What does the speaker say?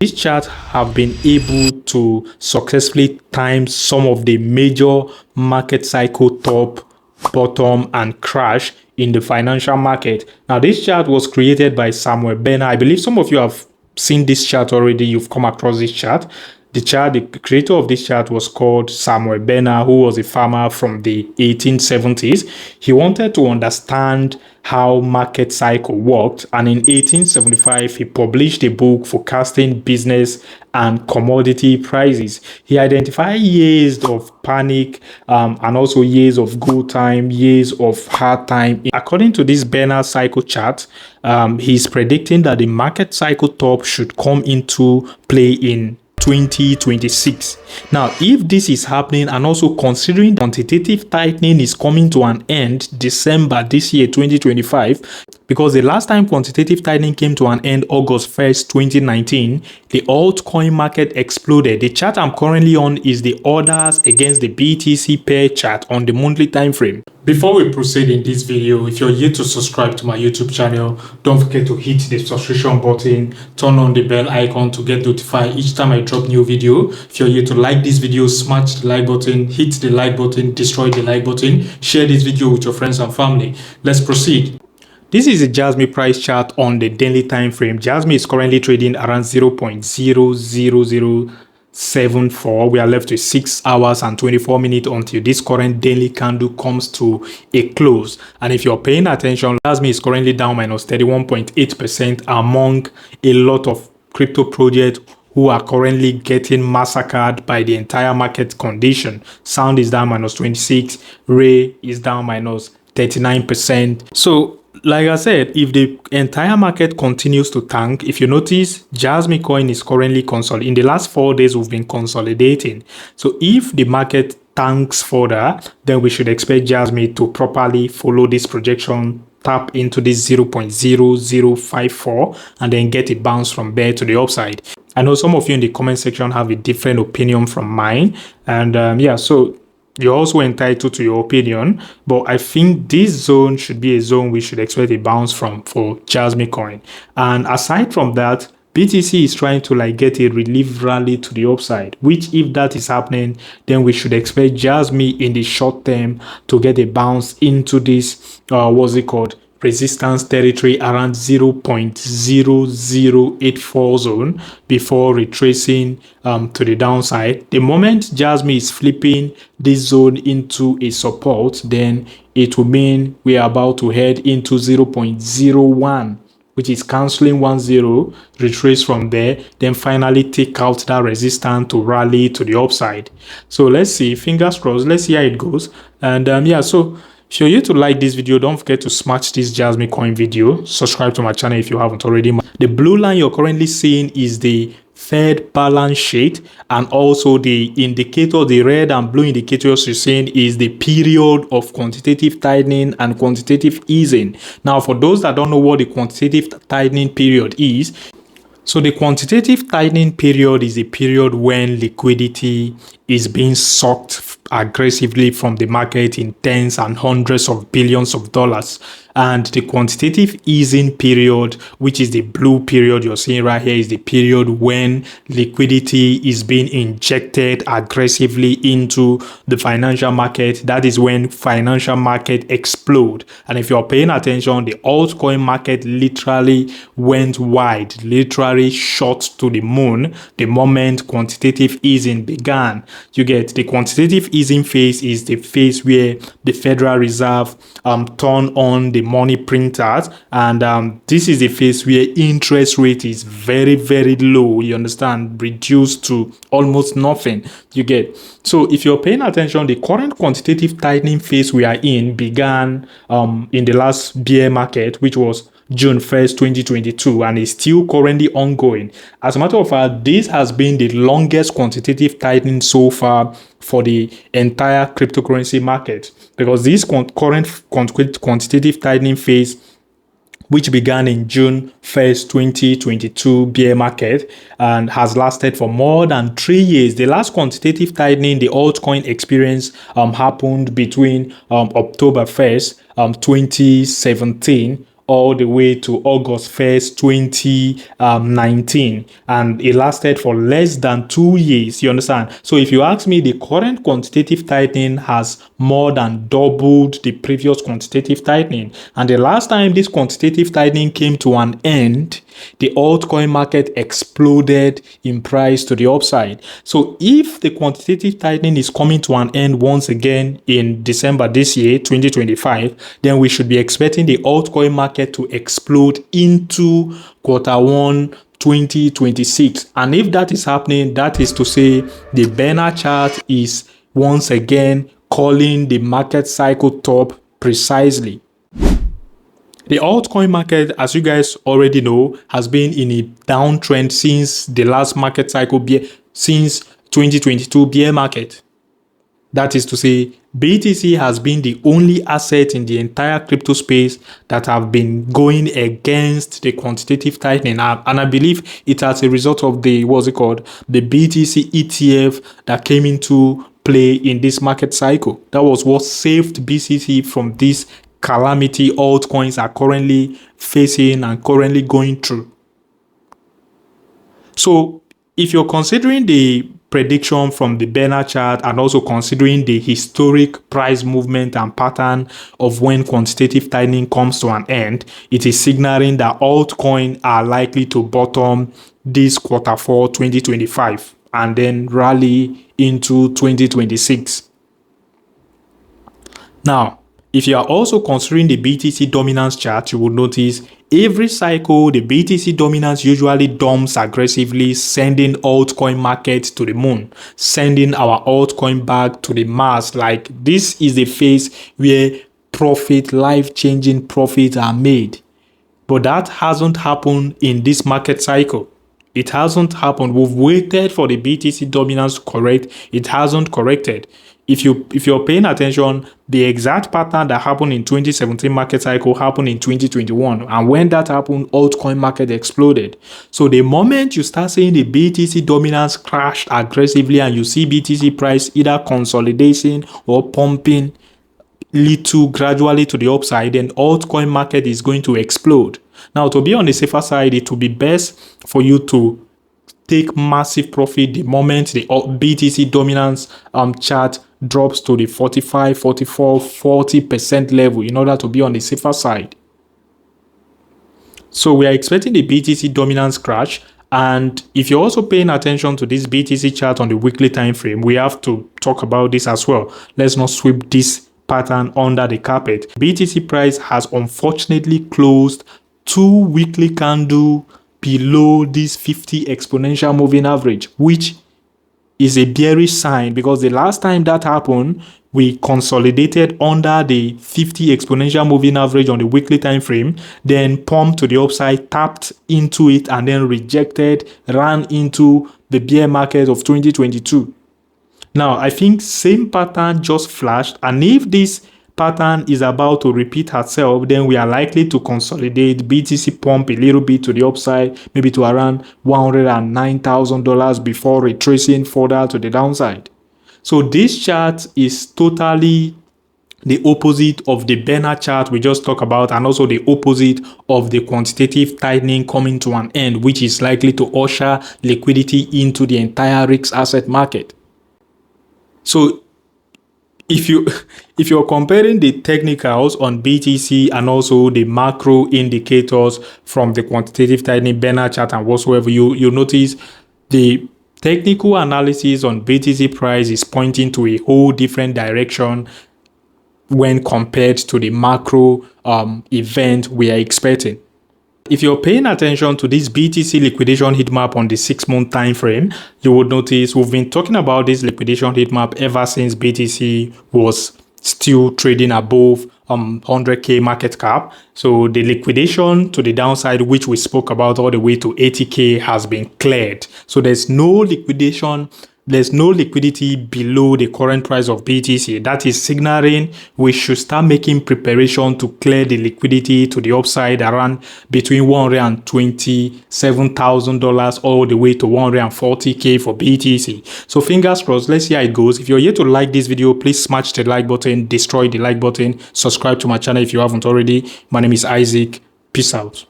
This chart have been able to successfully time some of the major market cycle top, bottom, and crash in the financial market. Now, this chart was created by Samuel Benner. I believe some of you have seen this chart already. You've come across this chart. The creator of this chart was called Samuel Benner, who was a farmer from the 1870s. He wanted to understand how market cycle worked, and in 1875 he published a book forecasting business and commodity prices. He identified years of panic and also years of good time, years of hard time. According to this Benner cycle chart, he's predicting that the market cycle top should come into play in 2026. Now, if this is happening, and also considering quantitative tightening is coming to an end December this year, 2025, because the last time quantitative tightening came to an end August 1st, 2019, the altcoin market exploded. The chart I'm currently on is the orders against the BTC pair chart on the monthly time frame. Before we proceed in this video, if you're yet to subscribe to my YouTube channel, don't forget to hit the subscription button, turn on the bell icon to get notified each time I drop new video. If you're yet to like this video, smash the like button, hit the like button, destroy the like button, share this video with your friends and family. Let's proceed. This is a Jasmy price chart on the daily time frame. Jasmy is currently trading around 0.00074. We are left with 6 hours and 24 minutes until this current daily candle comes to a close. And if you're paying attention, Jasmy is currently down minus 31.8% among a lot of crypto projects who are currently getting massacred by the entire market condition. Sound is down minus 26, Ray is down minus 39%. So like I said, if the entire market continues to tank, if you notice, Jasmycoin is currently consolidating. In the last 4 days, we've been consolidating. So if the market tanks further, then we should expect Jasmy to properly follow this projection, tap into this 0.0054, and then get a bounce from there to the upside. I know some of you in the comment section have a different opinion from mine. And yeah, so you're also entitled to your opinion, but I think this zone should be a zone we should expect a bounce from for Jasmycoin. And aside from that, BTC is trying to get a relief rally to the upside, which if that is happening, then we should expect Jasmy in the short term to get a bounce into this, what's it called, resistance territory around 0.0084 zone before retracing to the downside. The moment Jasmy is flipping this zone into a support, then it will mean we are about to head into 0.01, which is cancelling 10, retrace from there, then finally take out that resistance to rally to the upside. So let's see, fingers crossed, let's see how it goes. And yeah, so if you're here to like this video, don't forget to smash this Jasmycoin video. Subscribe to my channel if you haven't already. The blue line you're currently seeing is the Fed balance sheet, and also the indicator, the red and blue indicators you're seeing is the period of quantitative tightening and quantitative easing. Now, for those that don't know what the quantitative tightening period is, so the quantitative tightening period is a period when liquidity is being sucked aggressively from the market in tens and hundreds of billions of dollars. And the quantitative easing period, which is the blue period you're seeing right here, is the period when liquidity is being injected aggressively into the financial market. That is when financial market explode. And if you're paying attention, the altcoin market literally went wide, literally shot to the moon the moment quantitative easing began. You get the quantitative easing phase is the phase where the Federal Reserve turn on the money printers, and this is the phase where interest rate is very, very low, you understand, reduced to almost nothing. You get, so if you're paying attention, the current quantitative tightening phase we are in began in the last bear market, which was June 1st, 2022, and is still currently ongoing. As a matter of fact, this has been the longest quantitative tightening so far for the entire cryptocurrency market, because this current quantitative tightening phase, which began in June 1st, 2022 bear market and has lasted for more than 3 years. The last quantitative tightening the altcoin experience happened between October 1st, 2017 all the way to August 1st, 2019, and it lasted for less than 2 years. You understand? So if you ask me, the current quantitative tightening has more than doubled the previous quantitative tightening. And the last time this quantitative tightening came to an end, the altcoin market exploded in price to the upside. So if the quantitative tightening is coming to an end once again in December this year, 2025, then we should be expecting the altcoin market to explode into Q1 2026. And if that is happening, that is to say the banner chart is once again calling the market cycle top precisely. The altcoin market, as you guys already know, has been in a downtrend since the last market cycle, since 2022 bear market. That is to say, BTC has been the only asset in the entire crypto space that have been going against the quantitative tightening. And I believe it as a result of the, the BTC ETF that came into play in this market cycle. That was what saved BTC from this calamity altcoins are currently facing and currently going through. So if you're considering the prediction from the banner chart and also considering the historic price movement and pattern of when quantitative tightening comes to an end, it is signaling that altcoins are likely to bottom this Q4 2025 and then rally into 2026. Now, if you are also considering the BTC dominance chart, you will notice every cycle, the BTC dominance usually dumps aggressively, sending altcoin market to the moon, sending our altcoin back to the Mars. Like, this is the phase where life-changing profits are made. But that hasn't happened in this market cycle. It hasn't happened. We've waited for the BTC dominance to correct. It hasn't corrected. If you're paying attention, the exact pattern that happened in 2017 market cycle happened in 2021. And when that happened, altcoin market exploded. So the moment you start seeing the BTC dominance crash aggressively and you see BTC price either consolidating or pumping little gradually to the upside, then altcoin market is going to explode. Now, to be on the safer side, it will be best for you to take massive profit the moment the BTC dominance chart drops to the 45, 44, 40% level in order to be on the safer side. So we are expecting the BTC dominance crash. And if you're also paying attention to this BTC chart on the weekly time frame, we have to talk about this as well. Let's not sweep this pattern under the carpet. BTC price has unfortunately closed 2 weekly candles below this 50 exponential moving average, which is a bearish sign, because the last time that happened, we consolidated under the 50 exponential moving average on the weekly time frame, then pumped to the upside, tapped into it, and then rejected, ran into the bear market of 2022. Now, I think same pattern just flashed, and if this pattern is about to repeat herself, then we are likely to consolidate, BTC pump a little bit to the upside, maybe to around $109,000 before retracing further to the downside. So this chart is totally the opposite of the banner chart we just talked about, and also the opposite of the quantitative tightening coming to an end, which is likely to usher liquidity into the entire risk asset market. So if you're comparing the technicals on BTC and also the macro indicators from the quantitative tightening banner chart and whatsoever, you notice the technical analysis on BTC price is pointing to a whole different direction when compared to the macro event we are expecting. If you're paying attention to this BTC liquidation heat map on the 6-month time frame, you would notice we've been talking about this liquidation heat map ever since BTC was still trading above 100k market cap. So the liquidation to the downside, which we spoke about all the way to 80k, has been cleared. So there's no liquidation. There's no liquidity below the current price of BTC. That is signaling we should start making preparation to clear the liquidity to the upside around between $127,000 all the way to 140k for BTC. So fingers crossed, let's see how it goes. If you're here to like this video, please smash the like button, destroy the like button, subscribe to my channel if you haven't already. My name is Isaac. Peace out.